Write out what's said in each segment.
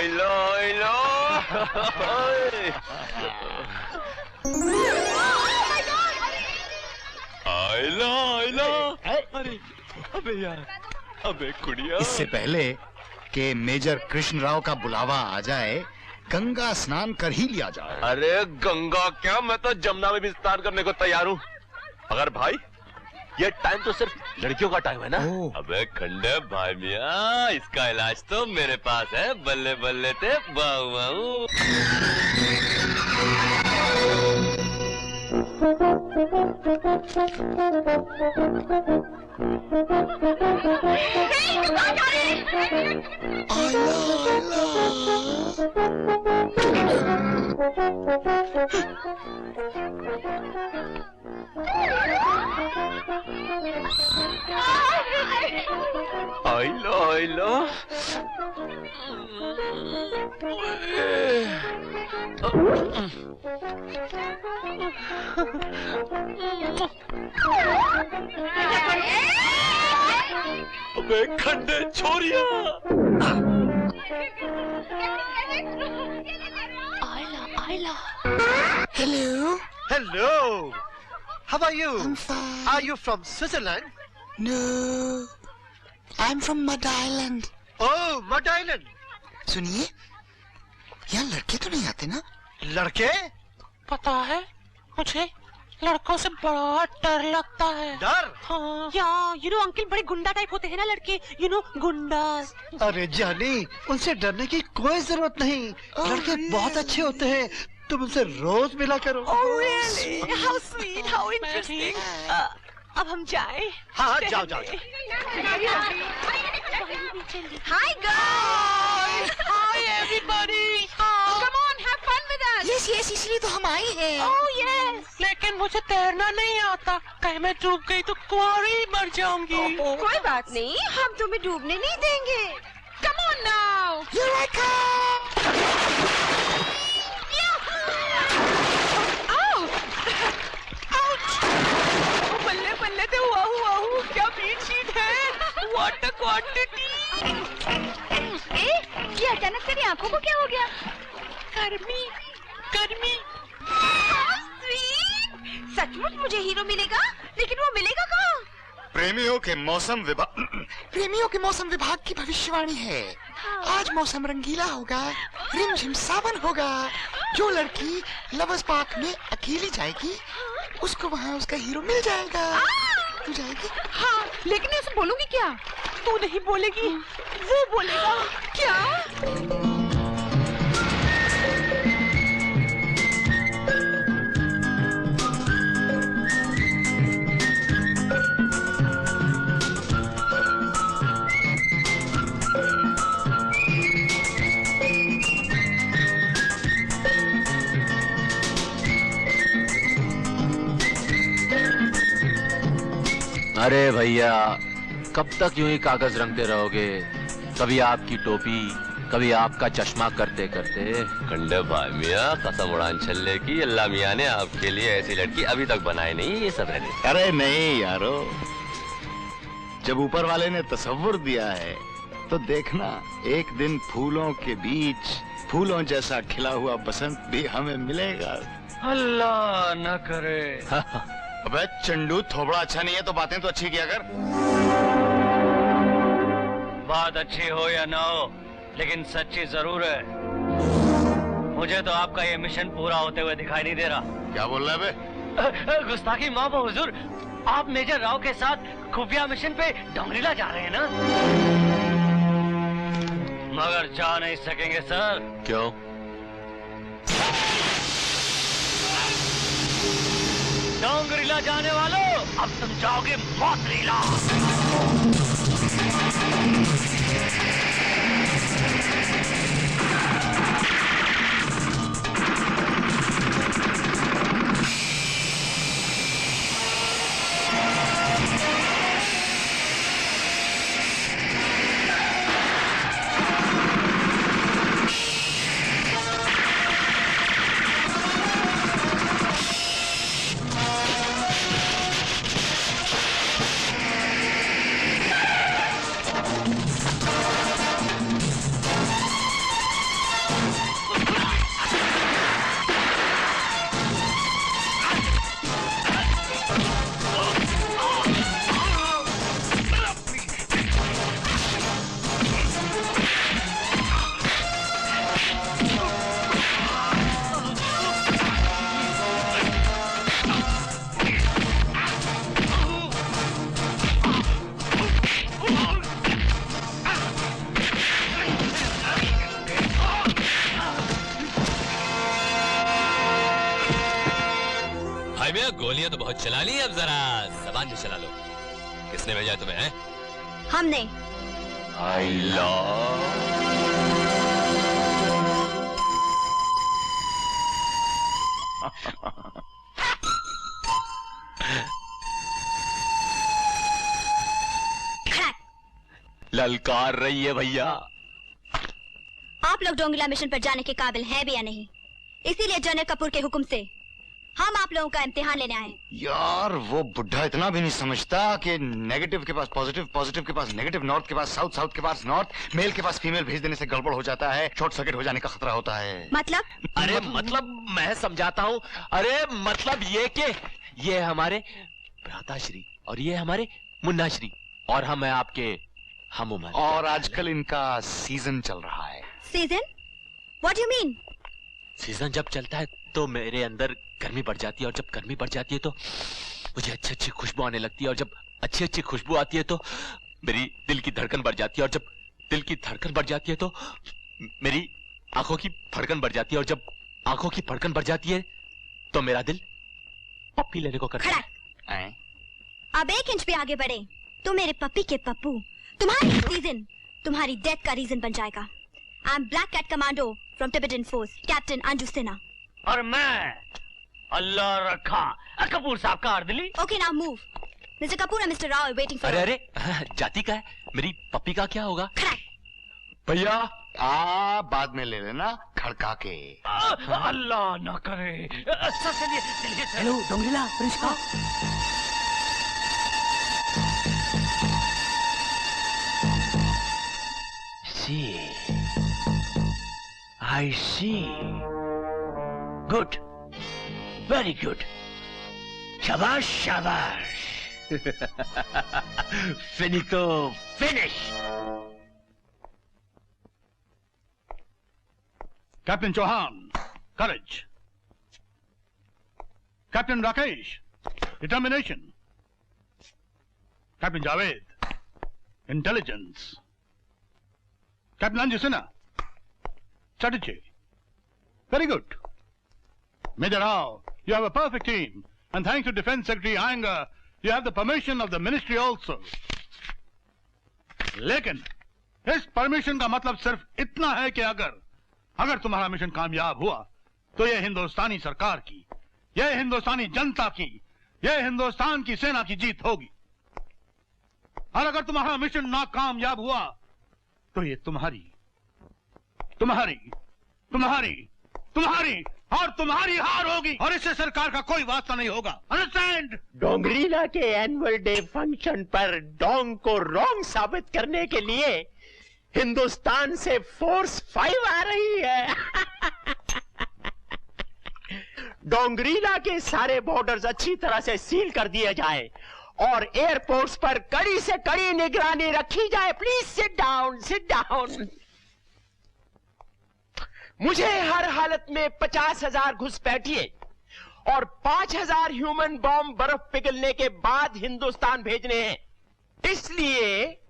आइलो आइलो। आइलो आइलो। अरे अबे यार, अबे कुड़िया। इससे पहले कि मेजर कृष्ण राव का बुलावा आ जाए, गंगा स्नान कर ही लिया जाए। अरे गंगा क्या, मैं तो जमुना में भी स्नान करने को तैयार हूँ। मगर भाई ये टाइम तो सिर्फ लड़कियों का टाइम है ना। अबे खंडे भाई मियाँ, इसका इलाज तो मेरे पास है। बल्ले बल्ले थे बाऊ बाऊ। आइलो आइलो। अबे खंडे छोरिया। Hello. Hello. How are you? I'm fine. Are you from Switzerland? No. I'm from Mud Island. Oh, Mud Island. सुनिए, यहाँ लड़के तो नहीं आते ना? लड़के? पता है, मुझे लड़कों से बड़ा डर लगता है। डर? हाँ। या अंकल बड़े गुंडा टाइप होते हैं ना लड़के, गुंडा। अरे जानी, उनसे डरने की कोई जरूरत नहीं। लड़के बहुत अच्छे होते हैं, तुम उनसे रोज मिला करो। Oh really? How sweet, how interesting. अब हम जाएं? हाँ, जाओ जाओ। Hi guys. Hi everybody. Come on, have fun with us. Yes, इसलिए तो हम आए हैं। Oh yes. लेकिन मुझे तैरना नहीं आता, कहीं मैं डूब गई तो कुंवारी मर जाऊंगी। कोई बात नहीं, हम तुम्हें डूबने नहीं देंगे। Come on now. Here I come. बल्ले बल्ले थे, वाहू क्या बीट शीट है। What a quantity. ये अचानक तेरी आंखों को क्या हो गया? गर्मी। सचमुच मुझे हीरो मिलेगा, लेकिन वो मिलेगा कहाँ? प्रेमियों के मौसम विभाग की भविष्यवाणी है। आज मौसम रंगीला होगा, रिमझिम सावन होगा। जो लड़की लवर्स पार्क में अकेली जाएगी, उसको वहाँ उसका हीरो मिल जाएगा। तू जाएगी? हाँ, लेकिन मैं उसे बोलूंगी क्या? तू नहीं बोलेगी, वो बोलेगा। क्या? अरे भैया, कब तक यूं ही कागज रंगते रहोगे? कभी आपकी टोपी, कभी आपका चश्मा करते करते। खंडे भाई मियाँ, कसम उड़ान छल्ले की, अल्लाह मियाँ ने आपके लिए ऐसी लड़की अभी तक बनाई नहीं। ये सब रहने। अरे नहीं यारो, जब ऊपर वाले ने तसव्वुर दिया है तो देखना, एक दिन फूलों के बीच फूलों जैसा खिला हुआ बसंत भी हमें मिलेगा। अल्लाह न करे। अबे चंडू, थोबड़ा अच्छा नहीं है तो बातें तो अच्छी किया कर। बात अच्छी हो या ना हो, लेकिन सच्ची जरूर है। मुझे तो आपका ये मिशन पूरा होते हुए दिखाई नहीं दे रहा। क्या बोल रहा है बे? गुस्ताखी माफ हो हुजूर, आप मेजर राव के साथ खुफिया मिशन पे डोंगरीला जा रहे हैं ना? मगर जा नहीं सकेंगे सर। क्यों? डोंगरीला जाने वालों, अब तुम जाओगे मौत लीला। गोलियां तो बहुत चला ली, अब जरा जबान भी चला लो। किसने भेजा तुम्हें है? हमने। आई लव ललकार रही है भैया। आप लोग डोंगिला मिशन पर जाने के काबिल हैं भी या नहीं, इसीलिए जनरल कपूर के हुक्म से हम आप लोगों का इम्तिहान लेने आए। यार वो बुढ़ा इतना भी नहीं समझता कि नेगेटिव के पास पॉजिटिव, पॉजिटिव के पास नेगेटिव, नॉर्थ के पास साउथ, साउथ के पास नॉर्थ, मेल के पास फीमेल भेज देने से गड़बड़ हो जाता है, शॉर्ट सर्किट हो जाने का खतरा होता है। मतलब? अरे मतलब मैं समझाता हूँ। अरे मतलब ये कि ये हमारे भ्राताश्री और ये हमारे मुन्नाश्री और हम है आपके हम उम्र। और आजकल इनका सीजन चल रहा है। Season? What do you mean? Season जब चलता है तो मेरे अंदर गर्मी बढ़ जाती है और जब गर्मी बढ़ जाती है तो मुझे अच्छी अच्छी खुशबू आने लगती है और जब अच्छी अच्छी खुशबू आती है तो मेरी दिल की धड़कन बढ़ जाती है और जब दिल की धड़कन बढ़ जाती है तो मेरी आंखों की धड़कन बढ़ जाती है और जब आंखों की धड़कन बढ़ जाती है तो मेरा दिल पप्पी लेने को करता है। अब 1 इंच भी आगे बढ़े तो मेरे पप्पी के पप्पू तुम्हारी सीजन, तुम्हारी डेथ का रीजन बन जाएगा। I am black cat commando from Tibetan force, captain Anju Sinha. और मैं अल्लाह रखा कपूर साहब का अर्दली। Okay now move. Mister Kapoor and mister Rao waiting for. अरे अरे जाति का है, मेरी पप्पी का क्या होगा? भैया बाद में ले लेना खड़का के। अल्लाह ना करे। चलिए चलिए। हेलो डोंगरीला, प्रिंस का I see. Good. Very good. Shabash, shabash. Finito, finish. Captain Chauhan, courage. Captain Rakesh, determination. Captain Javed, intelligence. Captain Anju Sinha, strategy. Very good. Major Rao, you have a perfect team. And thanks to Defense Secretary Iyengar, you have the permission of the ministry also. लेकिन इस permission का मतलब सिर्फ इतना है कि अगर तुम्हारा मिशन कामयाब हुआ तो यह हिंदुस्तानी सरकार की, यह हिंदुस्तानी जनता की, यह हिंदुस्तान की सेना की जीत होगी। और अगर तुम्हारा मिशन नाकामयाब हुआ तो ये तुम्हारी और तुम्हारी हार होगी और इससे सरकार का कोई वास्ता नहीं होगा। अंडरस्टैंड? डोंगरीला के एनुअल डे फंक्शन पर डोंग को रॉन्ग साबित करने के लिए हिंदुस्तान से फोर्स 5 आ रही है। डोंगरीला के सारे बॉर्डर्स अच्छी तरह से सील कर दिए जाए और एयरपोर्ट्स पर कड़ी से कड़ी निगरानी रखी जाए। Please sit down, sit down. मुझे हर हालत में 50,000 घुसपैठिए और 5,000 ह्यूमन बॉम्ब बर्फ पिघलने के बाद हिंदुस्तान भेजने हैं, इसलिए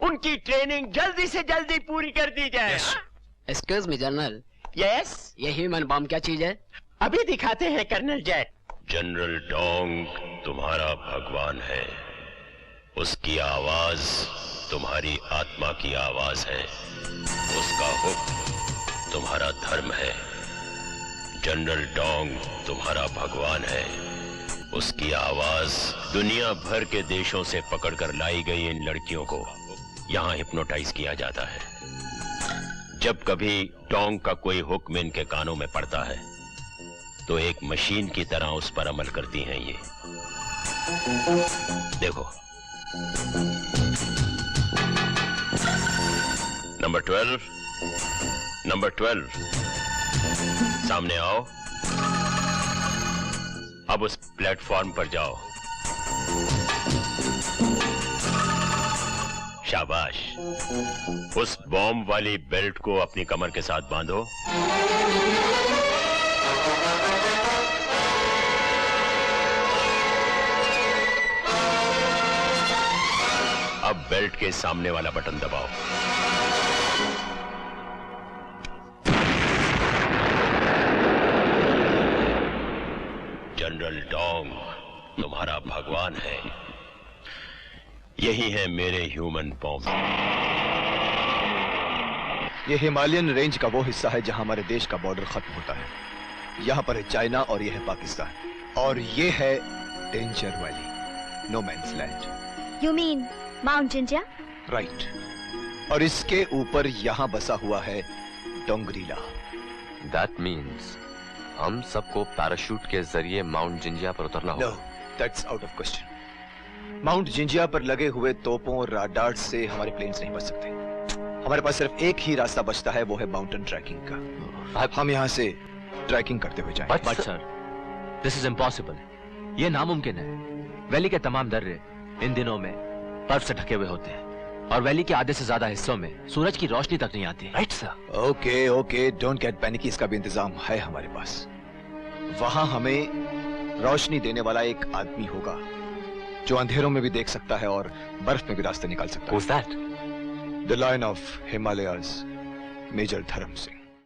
उनकी ट्रेनिंग जल्दी से जल्दी पूरी कर दी जाए। Excuse me general. यस। ये ह्यूमन बॉम्ब क्या चीज है? अभी दिखाते हैं कर्नल जैक। जनरल डोंग तुम्हारा भगवान है, उसकी आवाज तुम्हारी आत्मा की आवाज है, उसका हुक्म तुम्हारा धर्म है। जनरल डोंग तुम्हारा भगवान है, उसकी आवाज दुनिया भर के देशों से पकड़कर लाई गई इन लड़कियों को यहां हिप्नोटाइज किया जाता है। जब कभी डोंग का कोई हुक्म इनके कानों में पड़ता है तो एक मशीन की तरह उस पर अमल करती हैं ये। देखो, नंबर 12 सामने आओ। अब उस प्लेटफॉर्म पर जाओ। शाबाश। उस बॉम्ब वाली बेल्ट को अपनी कमर के साथ बांधो। अब बेल्ट के सामने वाला बटन दबाओ। जनरल डोंग भगवान है, यही है मेरे ह्यूमन बॉम्ब। ये हिमालयन रेंज का वो हिस्सा है जहां हमारे देश का बॉर्डर खत्म होता है। यहाँ पर है चाइना और ये है पाकिस्तान, और ये है danger valley, no man's land. You mean Mount Jinja? Right. और इसके ऊपर यहाँ बसा हुआ है डोंगरीला। That means हम सबको पैराशूट के जरिए माउंट जिंजिया पर उतरना होगा। No, that's out of question. Mount जिंजिया पर लगे हुए तोपों और राडार्स से हमारे प्लेन्स नहीं बच सकते। हमारे पास सिर्फ एक ही रास्ता बचता है, वो है माउंटेन ट्रैकिंग का। हम यहाँ से ट्रैकिंग करते हुए जाएं। But sir, this is impossible. ये नामुमकिन है। वैली के तमाम दर्रे इन दिनों में बर्फ से ढके हुए होते हैं और वैली के आधे से ज्यादा हिस्सों में सूरज की रोशनी तक नहीं आती। Right sir? Okay okay, don't get panicky, इसका भी इंतजाम है हमारे पास। वहां हमें रोशनी देने वाला एक आदमी होगा जो अंधेरों में भी देख सकता है और बर्फ में भी रास्ते निकाल सकता है। Who's that? The lion of Himalayas, major Dharam Singh.